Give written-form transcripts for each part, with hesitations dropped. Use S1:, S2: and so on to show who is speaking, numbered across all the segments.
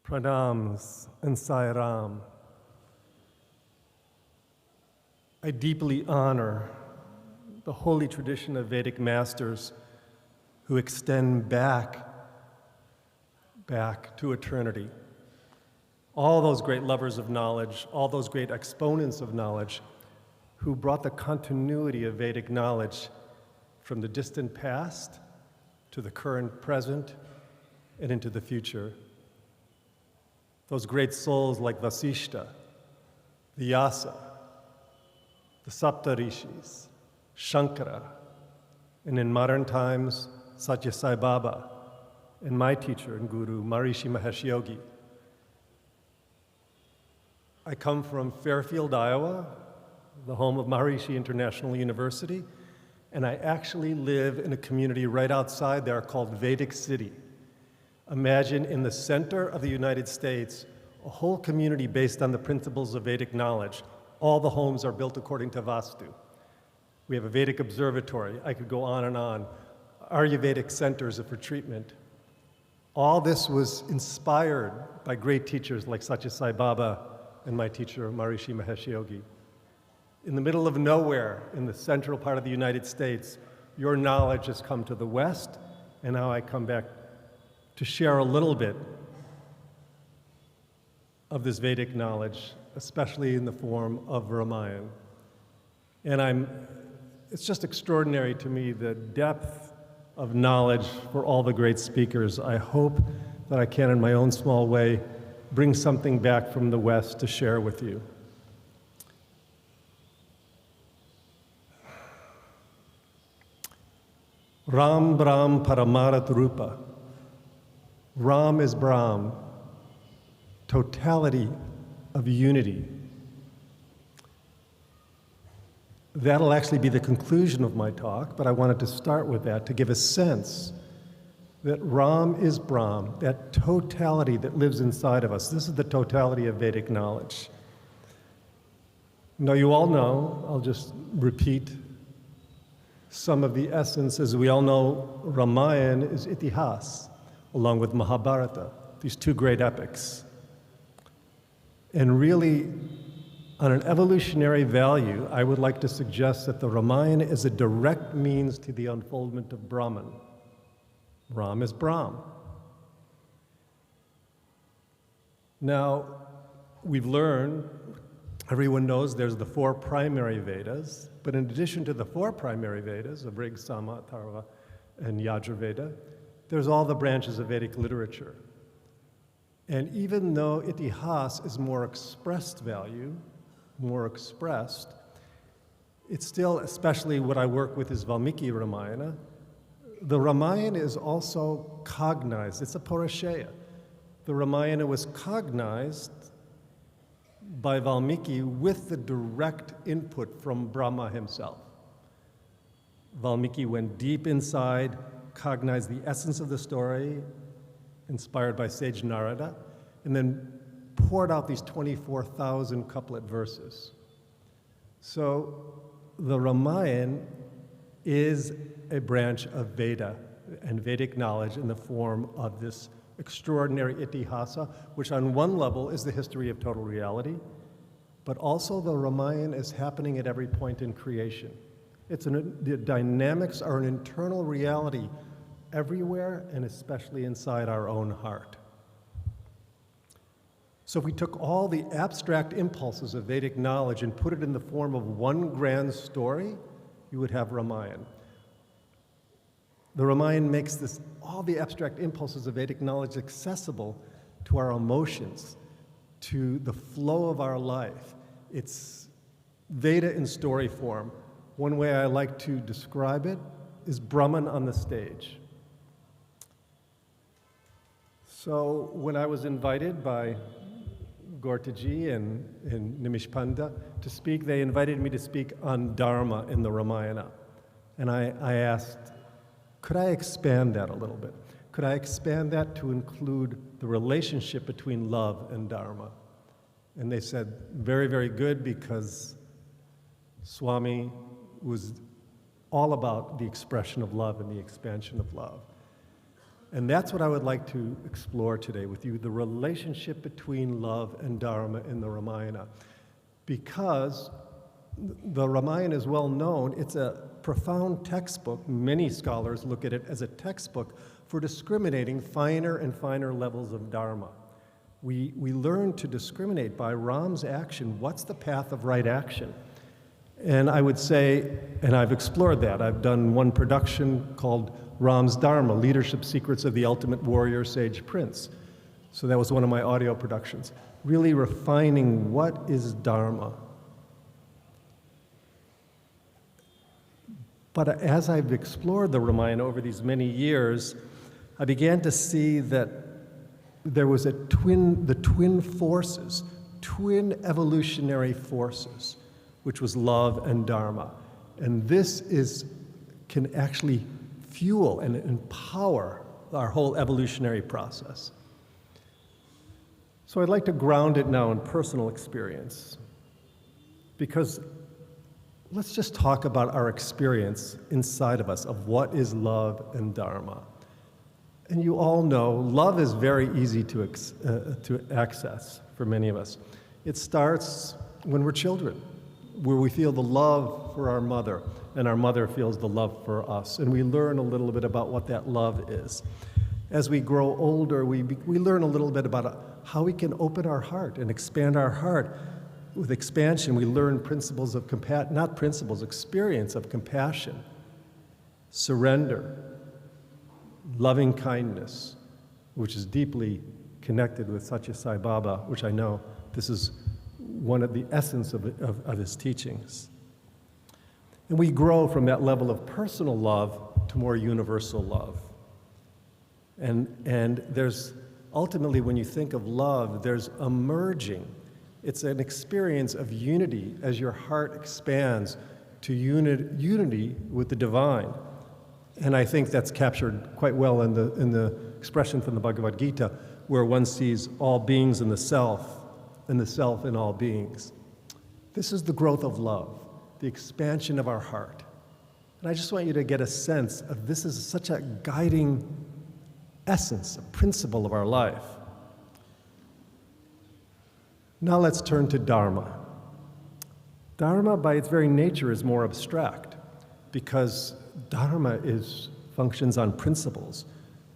S1: Pranams and Sai Ram. I deeply honor the holy tradition of Vedic masters who extend back to eternity. All those great lovers of knowledge, all those great exponents of knowledge who brought the continuity of Vedic knowledge from the distant past to the current present and into the future. Those great souls like Vasishta, Vyasa, the Saptarishis, Shankara, and in modern times, Sathya Sai Baba, and my teacher and guru, Maharishi Mahesh Yogi. I come from Fairfield, Iowa, the home of Maharishi International University, and I actually live in a community right outside there called Vedic City. Imagine in the center of the United States, a whole community based on the principles of Vedic knowledge. All the homes are built according to Vastu. We have a Vedic observatory. I could go on and on. Ayurvedic centers for treatment. All this was inspired by great teachers like Sathya Sai Baba and my teacher, Maharishi Mahesh Yogi. In the middle of nowhere, in the central part of the United States, your knowledge has come to the West, and now I come back to share a little bit of this Vedic knowledge, especially in the form of Ramayana. And it's just extraordinary to me the depth of knowledge for all the great speakers. I hope that I can, in my own small way, bring something back from the West to share with you. Ram Brahm Paramarat Rupa. Ram is Brahm, totality of unity. That'll actually be the conclusion of my talk, but I wanted to start with that to give a sense that Ram is Brahm, that totality that lives inside of us. This is the totality of Vedic knowledge. Now, you all know, I'll just repeat some of the essence. As we all know, Ramayana is Itihas, along with Mahabharata, these two great epics. And really, on an evolutionary value, I would like to suggest that the Ramayana is a direct means to the unfoldment of Brahman. Ram is Brahm. Now, we've learned, everyone knows there's the four primary Vedas, but in addition to the four primary Vedas of Rig, Sama, Atharva, and Yajurveda, there's all the branches of Vedic literature. And even though Itihas is more expressed value, more expressed, it's still, especially what I work with is Valmiki Ramayana. The Ramayana is also cognized. It's a Purashaya. The Ramayana was cognized by Valmiki with the direct input from Brahma himself. Valmiki went deep inside, cognized the essence of the story, inspired by sage Narada, and then poured out these 24,000 couplet verses. So the Ramayana is a branch of Veda and Vedic knowledge in the form of this extraordinary Itihasa, which on one level is the history of total reality, but also the Ramayana is happening at every point in creation. The dynamics are an internal reality everywhere, and especially inside our own heart. So if we took all the abstract impulses of Vedic knowledge and put it in the form of one grand story, you would have Ramayana. The Ramayana makes all the abstract impulses of Vedic knowledge accessible to our emotions, to the flow of our life. It's Veda in story form. One way I like to describe it is Brahman on the stage. So when I was invited by Gortaji and Nimish Panda to speak, they invited me to speak on Dharma in the Ramayana. And I asked, could I expand that a little bit? Could I expand that to include the relationship between love and Dharma? And they said, very, very good, because Swami was all about the expression of love and the expansion of love. And that's what I would like to explore today with you, the relationship between love and Dharma in the Ramayana. Because the Ramayana is well known, it's a profound textbook. Many scholars look at it as a textbook for discriminating finer and finer levels of Dharma. We learn to discriminate by Ram's action. What's the path of right action? And I would say, and I've explored that. I've done one production called Ram's Dharma, Leadership Secrets of the Ultimate Warrior Sage Prince. So that was one of my audio productions, really refining what is Dharma. But as I've explored the Ramayana over these many years, I began to see that there was the twin forces, twin evolutionary forces, which was love and Dharma. And this can actually fuel and empower our whole evolutionary process. So I'd like to ground it now in personal experience, because let's just talk about our experience inside of us of what is love and Dharma. And you all know love is very easy to access for many of us. It starts when we're children, where we feel the love for our mother, and our mother feels the love for us, and we learn a little bit about what that love is. As we grow older, we learn a little bit about how we can open our heart and expand our heart. With expansion, we learn principles of experience of compassion, surrender, loving kindness, which is deeply connected with Satya Sai Baba, which I know this is one of the essence of his teachings. And we grow from that level of personal love to more universal love. And there's ultimately, when you think of love, there's a merging. It's an experience of unity as your heart expands to unity with the divine. And I think that's captured quite well in the expression from the Bhagavad Gita, where one sees all beings in the self, and the self in all beings. This is the growth of love, the expansion of our heart. And I just want you to get a sense of this is such a guiding essence, a principle of our life. Now let's turn to Dharma. Dharma, by its very nature, is more abstract because Dharma functions on principles.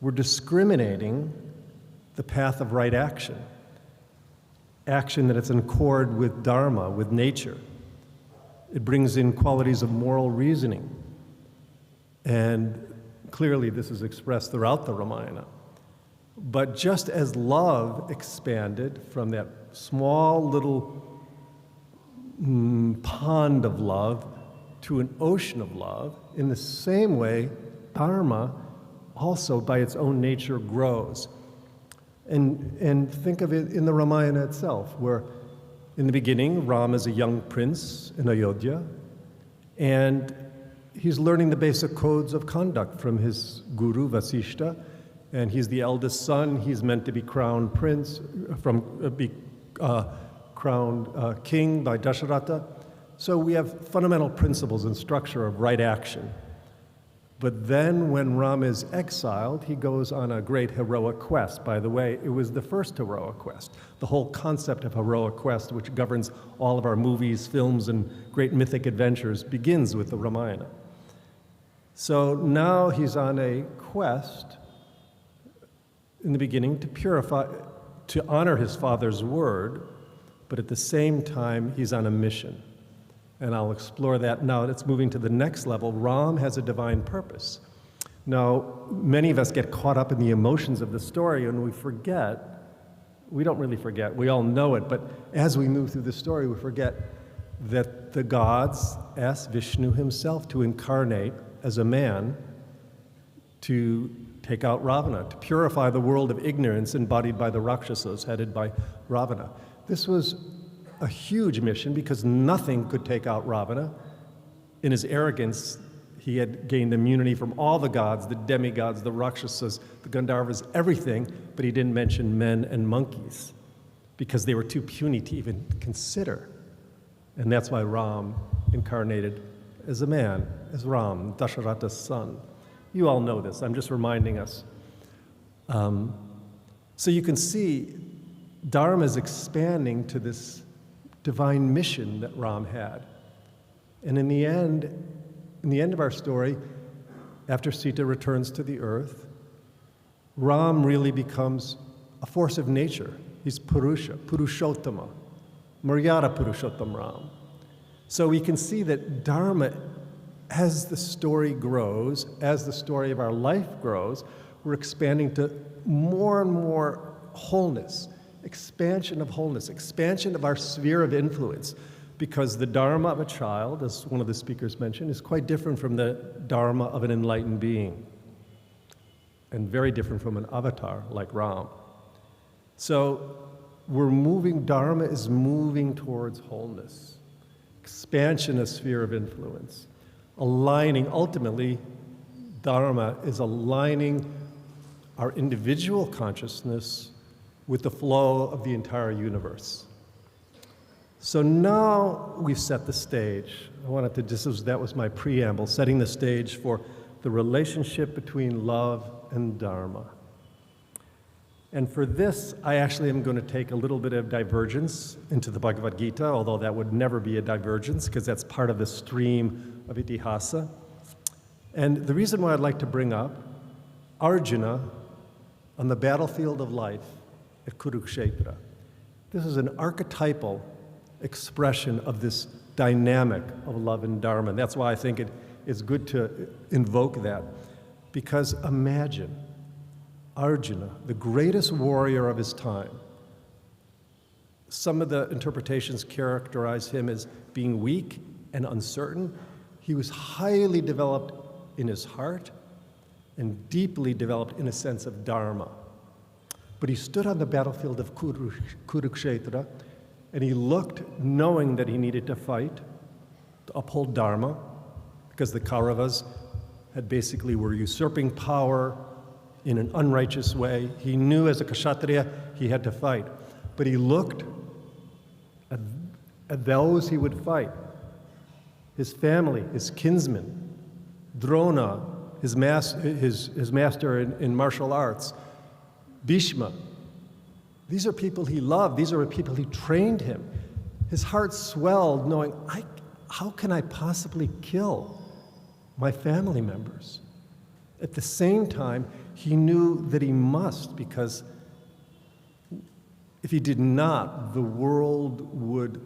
S1: We're discriminating the path of right action, action that is in accord with Dharma, with nature. It brings in qualities of moral reasoning. And clearly this is expressed throughout the Ramayana. But just as love expanded from that small little pond of love to an ocean of love, in the same way, Dharma also by its own nature grows. And think of it in the Ramayana itself, where in the beginning, Ram is a young prince in Ayodhya, and he's learning the basic codes of conduct from his guru, Vasishta, and he's the eldest son. He's meant to be crowned prince, crowned king by Dasharatha. So we have fundamental principles and structure of right action. But then when Ram is exiled, he goes on a great heroic quest. By the way, it was the first heroic quest. The whole concept of heroic quest, which governs all of our movies, films, and great mythic adventures, begins with the Ramayana. So now he's on a quest in the beginning to purify, to honor his father's word, but at the same time, he's on a mission. And I'll explore that now. It's moving to the next level. Ram has a divine purpose. Now, many of us get caught up in the emotions of the story and we don't really forget, we all know it, but as we move through the story, we forget that the gods asked Vishnu himself to incarnate as a man to take out Ravana, to purify the world of ignorance embodied by the Rakshasas, headed by Ravana. This was a huge mission because nothing could take out Ravana. In his arrogance, he had gained immunity from all the gods, the demigods, the Rakshasas, the Gandharvas, everything, but he didn't mention men and monkeys because they were too puny to even consider. And that's why Ram incarnated as a man, as Ram, Dasharatha's son. You all know this, I'm just reminding us. So you can see Dharma is expanding to this divine mission that Ram had. And in the end of our story, after Sita returns to the earth, Ram really becomes a force of nature. He's Purusha, Purushottama, Maryada Purushottam Ram. So we can see that Dharma, as the story grows, as the story of our life grows, we're expanding to more and more wholeness, expansion of wholeness, expansion of our sphere of influence, because the Dharma of a child, as one of the speakers mentioned, is quite different from the Dharma of an enlightened being, and very different from an avatar like Ram. So Dharma is moving towards wholeness, expansion of sphere of influence, aligning, ultimately, Dharma is aligning our individual consciousness with the flow of the entire universe. So now we've set the stage. That was my preamble, setting the stage for the relationship between love and Dharma. And for this, I actually am going to take a little bit of divergence into the Bhagavad Gita, although that would never be a divergence because that's part of the stream of Itihasa. And the reason why I'd like to bring up Arjuna on the battlefield of life at Kurukshetra. This is an archetypal expression of this dynamic of love and Dharma. And that's why I think it is good to invoke that. Because imagine Arjuna, the greatest warrior of his time. Some of the interpretations characterize him as being weak and uncertain. He was highly developed in his heart and deeply developed in a sense of Dharma. But he stood on the battlefield of Kurukshetra, and he looked knowing that he needed to fight to uphold Dharma, because the Kauravas were usurping power in an unrighteous way. He knew as a Kshatriya he had to fight. But he looked at those he would fight, his family, his kinsmen, Drona, his master in martial arts, Bhishma. These are people he loved. These are people who trained him. His heart swelled knowing, how can I possibly kill my family members? At the same time, he knew that he must, because if he did not, the world would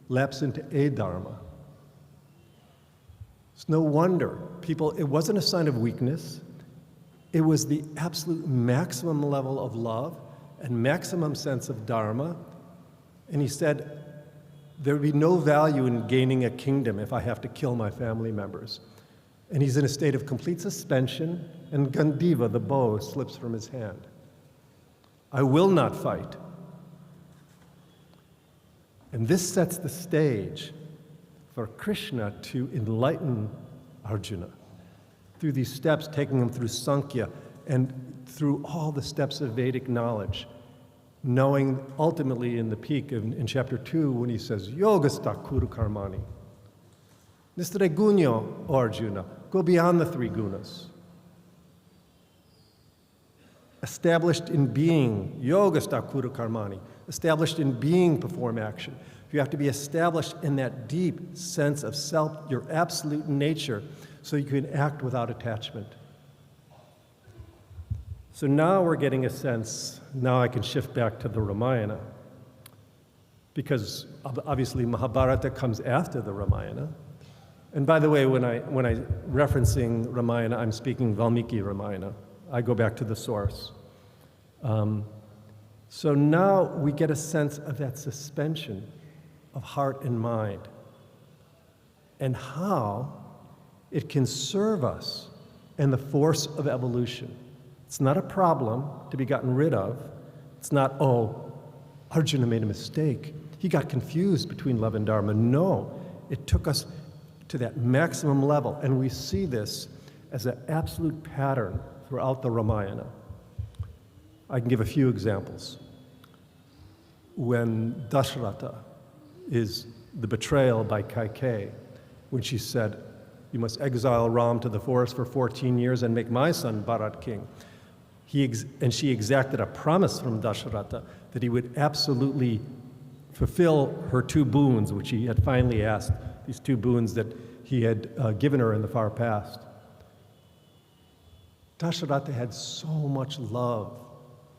S1: lapse into adharma. It's no wonder it wasn't a sign of weakness. It was the absolute maximum level of love and maximum sense of dharma. And he said, there would be no value in gaining a kingdom if I have to kill my family members. And he's in a state of complete suspension, and Gandiva, the bow, slips from his hand. I will not fight. And this sets the stage for Krishna to enlighten Arjuna through these steps, taking him through Sankhya and through all the steps of Vedic knowledge, knowing ultimately in the peak in chapter 2 when he says, Yogasta Kuru Karmani. Nistre Gunyo, Arjuna, go beyond the three gunas. Established in being, Yogasta Kuru Karmani, established in being, perform action. You have to be established in that deep sense of self, your absolute nature, so you can act without attachment. So now we're getting a sense, now I can shift back to the Ramayana, because obviously Mahabharata comes after the Ramayana. And by the way, when I referencing Ramayana, I'm speaking Valmiki Ramayana. I go back to the source. So now we get a sense of that suspension of heart and mind, and how it can serve us in the force of evolution. It's not a problem to be gotten rid of. It's not, oh, Arjuna made a mistake. He got confused between love and dharma. No, it took us to that maximum level, and we see this as an absolute pattern throughout the Ramayana. I can give a few examples. When Dasharatha is the betrayal by Kaikeyi, when she said, you must exile Ram to the forest for 14 years and make my son Bharat king. And she exacted a promise from Dasharatha that he would absolutely fulfill her 2 boons, which he had finally asked, these 2 boons that he had given her in the far past. Dasharatha had so much love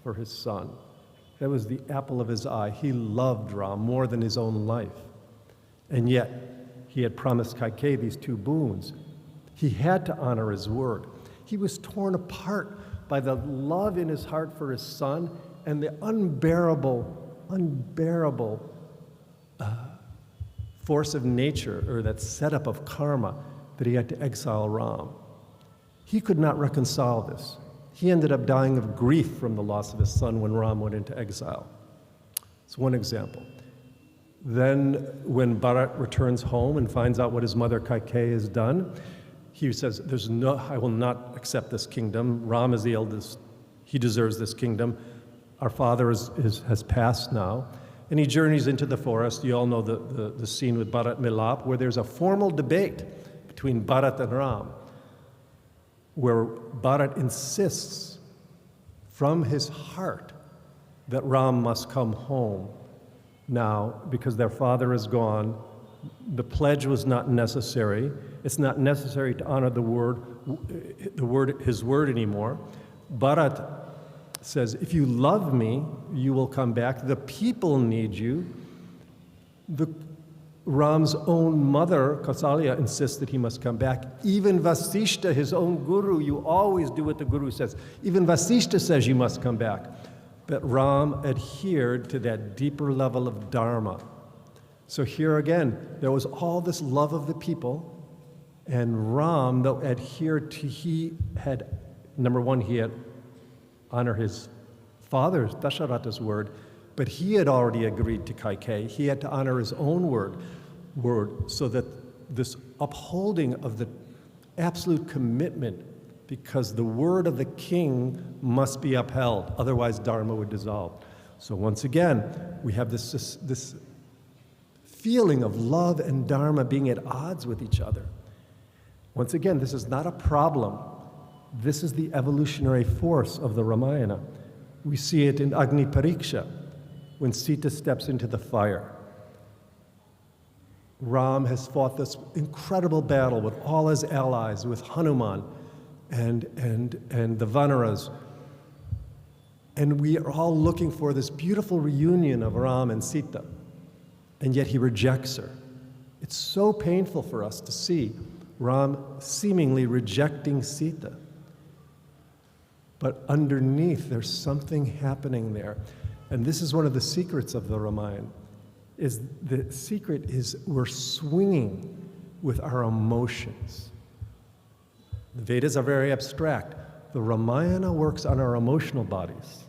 S1: for his son. That was the apple of his eye. He loved Ram more than his own life. And yet, he had promised Kaikeyi these 2 boons. He had to honor his word. He was torn apart by the love in his heart for his son and the unbearable force of nature, or that setup of karma, that he had to exile Ram. He could not reconcile this. He ended up dying of grief from the loss of his son when Ram went into exile. It's one example. Then when Bharat returns home and finds out what his mother Kaikeyi has done, he says, I will not accept this kingdom. Ram is the eldest. He deserves this kingdom. Our father has passed now. And he journeys into the forest. You all know the scene with Bharat Milap, where there's a formal debate between Bharat and Ram, where Bharat insists from his heart that Ram must come home now because their father is gone. The pledge was not necessary. It's not necessary to honor his word anymore. Bharat says, if you love me, you will come back. The people need you. Ram's own mother, Kausalya, insists that he must come back. Even Vasishta, his own guru, you always do what the guru says. Even Vasishta says you must come back. But Ram adhered to that deeper level of Dharma. So here again, there was all this love of the people, and Ram, though adhered to, he had honor his father's, Dasharatha's word, but he had already agreed to Kaikeyi. He had to honor his own word, so that this upholding of the absolute commitment, because the word of the king must be upheld, otherwise Dharma would dissolve. So once again, we have this feeling of love and Dharma being at odds with each other. Once again, this is not a problem. This is the evolutionary force of the Ramayana. We see it in Agni Pariksha, when Sita steps into the fire. Ram has fought this incredible battle with all his allies, with Hanuman and the Vanaras. And we are all looking for this beautiful reunion of Ram and Sita. And yet he rejects her. It's so painful for us to see Ram seemingly rejecting Sita. But underneath, there's something happening there. And this is one of the secrets of the Ramayana. The secret is we're swinging with our emotions. The Vedas are very abstract. The Ramayana works on our emotional bodies.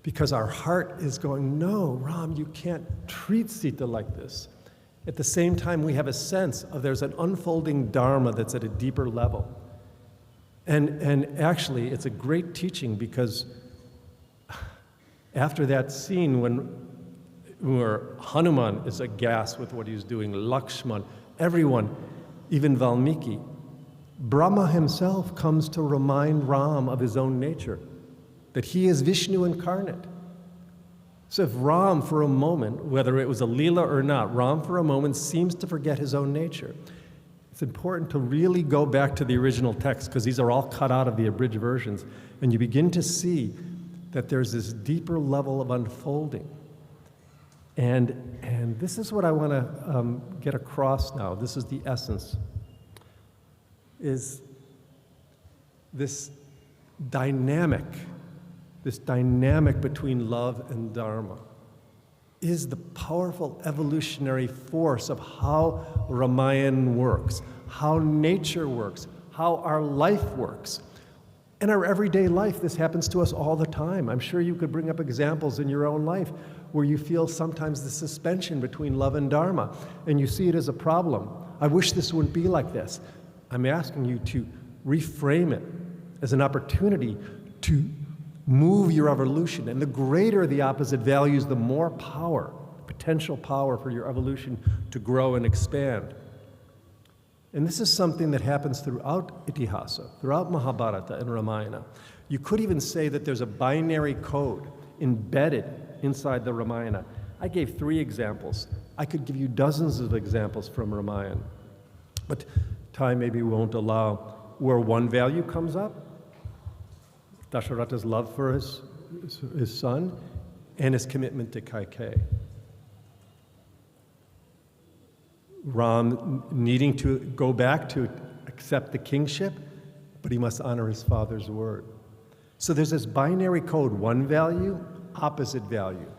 S1: Because our heart is going, no, Ram, you can't treat Sita like this. At the same time, we have a sense of there's an unfolding Dharma that's at a deeper level. And actually, it's a great teaching, because after that scene where Hanuman is aghast with what he's doing, Lakshman, everyone, even Valmiki, Brahma himself comes to remind Ram of his own nature, that he is Vishnu incarnate. So if Ram, for a moment, whether it was a Leela or not, Ram for a moment seems to forget his own nature. It's important to really go back to the original text, because these are all cut out of the abridged versions, and you begin to see that there's this deeper level of unfolding. And this is what I want to get across now. This is the essence, is this dynamic between love and Dharma is the powerful evolutionary force of how Ramayana works, how nature works, how our life works. In our everyday life, this happens to us all the time. I'm sure you could bring up examples in your own life where you feel sometimes the suspension between love and Dharma, and you see it as a problem. I wish this wouldn't be like this. I'm asking you to reframe it as an opportunity to move your evolution. And the greater the opposite values, the more power, potential power for your evolution to grow and expand. And this is something that happens throughout Itihasa, throughout Mahabharata and Ramayana. You could even say that there's a binary code embedded inside the Ramayana. I gave 3 examples. I could give you dozens of examples from Ramayana, but time maybe won't allow, where one value comes up, Dasharatha's love for his son, and his commitment to Kaikeyi. Ram needing to go back to accept the kingship, but he must honor his father's word. So there's this binary code, one value, opposite value.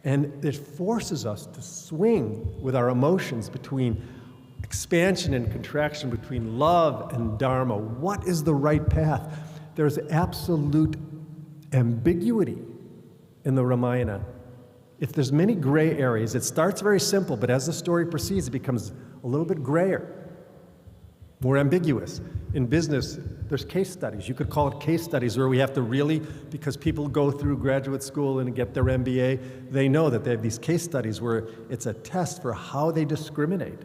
S1: And it forces us to swing with our emotions between expansion and contraction, between love and dharma. What is the right path? There's absolute ambiguity in the Ramayana. If there's many gray areas, it starts very simple, but as the story proceeds, it becomes a little bit grayer, more ambiguous. In business, there's case studies. You could call it case studies where we have to really, because people go through graduate school and get their MBA, they know that they have these case studies where it's a test for how they discriminate.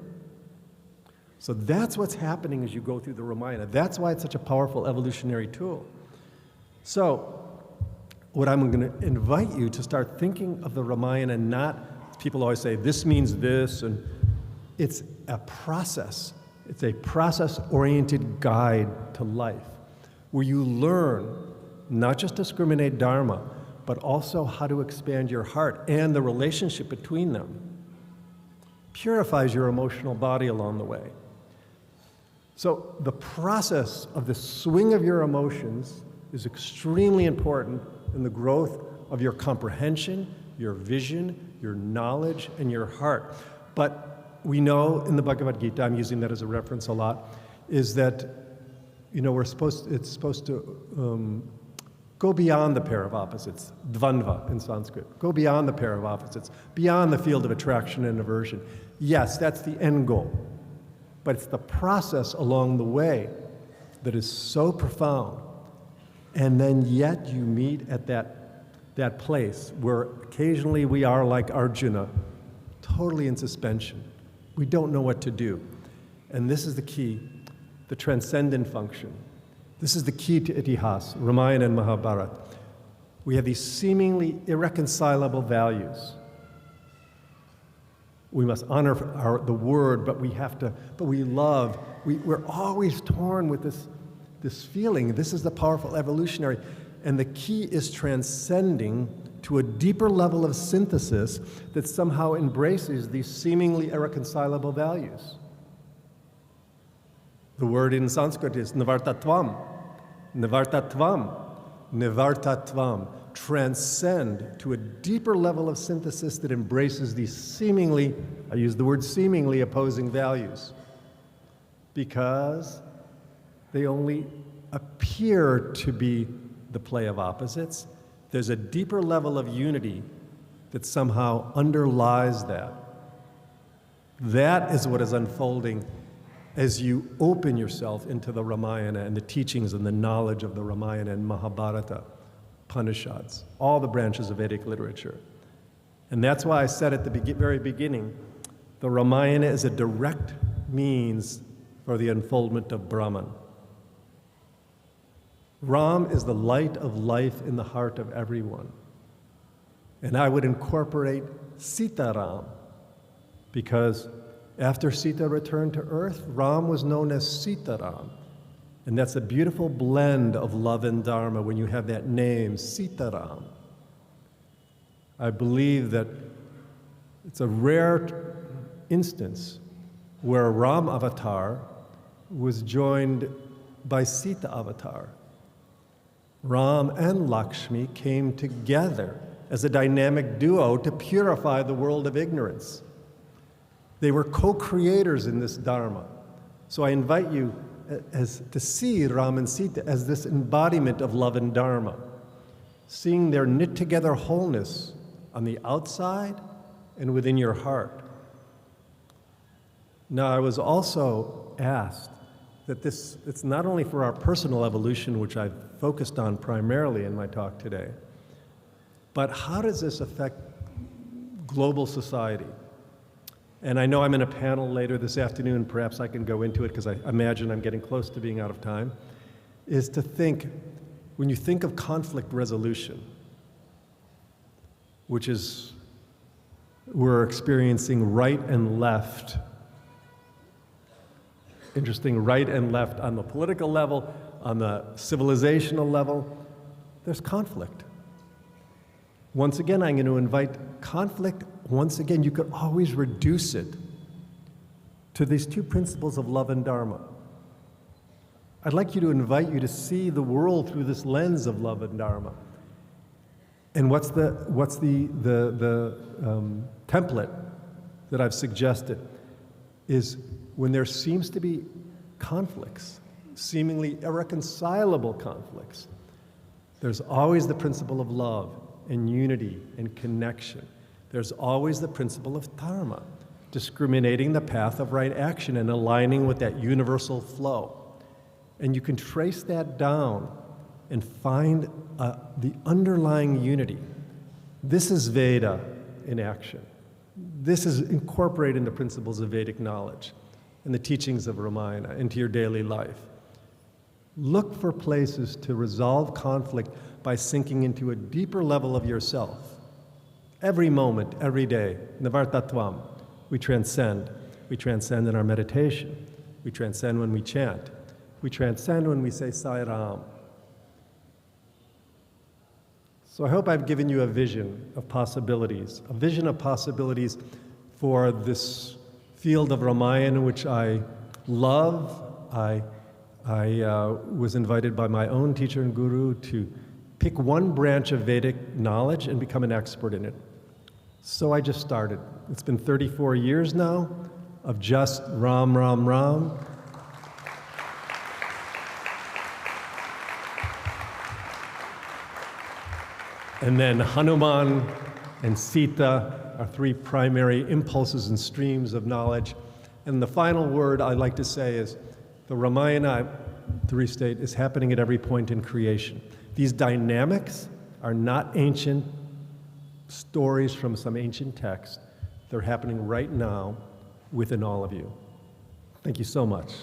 S1: So that's what's happening as you go through the Ramayana. That's why it's such a powerful evolutionary tool. So, what I'm going to invite you to start thinking of the Ramayana, not, people always say, this means this, and it's a process. It's a process-oriented guide to life where you learn not just discriminate dharma, but also how to expand your heart and the relationship between them. Purifies your emotional body along the way. So the process of the swing of your emotions is extremely important in the growth of your comprehension, your vision, your knowledge, and your heart. But we know in the Bhagavad Gita, I'm using that as a reference a lot, is that, you know, it's supposed to go beyond the pair of opposites, dvandva in Sanskrit. Go beyond the pair of opposites, beyond the field of attraction and aversion. Yes, that's the end goal. But it's the process along the way that is so profound. And then yet you meet at that place where occasionally we are like Arjuna, totally in suspension. We don't know what to do. And this is the key, the transcendent function. This is the key to Itihas, Ramayana and Mahabharata. We have these seemingly irreconcilable values. We must honor the word, but we love. We're always torn with this feeling. This is the powerful evolutionary. And the key is transcending to a deeper level of synthesis that somehow embraces these seemingly irreconcilable values. The word in Sanskrit is nivartatvam. Nivartatvam. Nivartatvam. Transcend to a deeper level of synthesis that embraces these seemingly, I use the word seemingly, opposing values. Because they only appear to be the play of opposites. There's a deeper level of unity that somehow underlies that. That is what is unfolding as you open yourself into the Ramayana and the teachings and the knowledge of the Ramayana and Mahabharata, Upanishads, all the branches of Vedic literature. And that's why I said at the very beginning, the Ramayana is a direct means for the unfoldment of Brahman. Ram is the light of life in the heart of everyone. And I would incorporate Sitaram, because after Sita returned to earth, Ram was known as Sitaram. And that's a beautiful blend of love and dharma when you have that name, Sitaram. I believe that it's a rare instance where Ram avatar was joined by Sita avatar. Ram and Lakshmi came together as a dynamic duo to purify the world of ignorance. They were co-creators in this Dharma. So I invite you to see Ram and Sita as this embodiment of love and Dharma, seeing their knit together wholeness on the outside and within your heart. Now, I was also asked that it's not only for our personal evolution, which I've focused on primarily in my talk today, but how does this affect global society? And I know I'm in a panel later this afternoon, perhaps I can go into it because I imagine I'm getting close to being out of time, is to think, when you think of conflict resolution, which is we're experiencing right and left, interesting right and left on the political level, on the civilizational level, there's conflict. Once again, I'm going to invite conflict. Once again, you could always reduce it to these two principles of love and Dharma. I'd like you to invite you to see the world through this lens of love and Dharma. And what's the template that I've suggested is when there seems to be conflicts, seemingly irreconcilable conflicts, there's always the principle of love and unity and connection. There's always the principle of Dharma, discriminating the path of right action and aligning with that universal flow. And you can trace that down and find the underlying unity. This is Veda in action. This is incorporated in the principles of Vedic knowledge and the teachings of Ramayana into your daily life. Look for places to resolve conflict by sinking into a deeper level of yourself. Every moment, every day, Navartatvam, we transcend. We transcend in our meditation. We transcend when we chant. We transcend when we say Sai Ram. So I hope I've given you a vision of possibilities for this field of Ramayana, which I love. I was invited by my own teacher and guru to pick one branch of Vedic knowledge and become an expert in it. So I just started. It's been 34 years now of just Ram, Ram, Ram. And then Hanuman and Sita are three primary impulses and streams of knowledge. And the final word I'd like to say is the Ramayana, to restate, is happening at every point in creation. These dynamics are not ancient stories from some ancient text. They're happening right now within all of you. Thank you so much.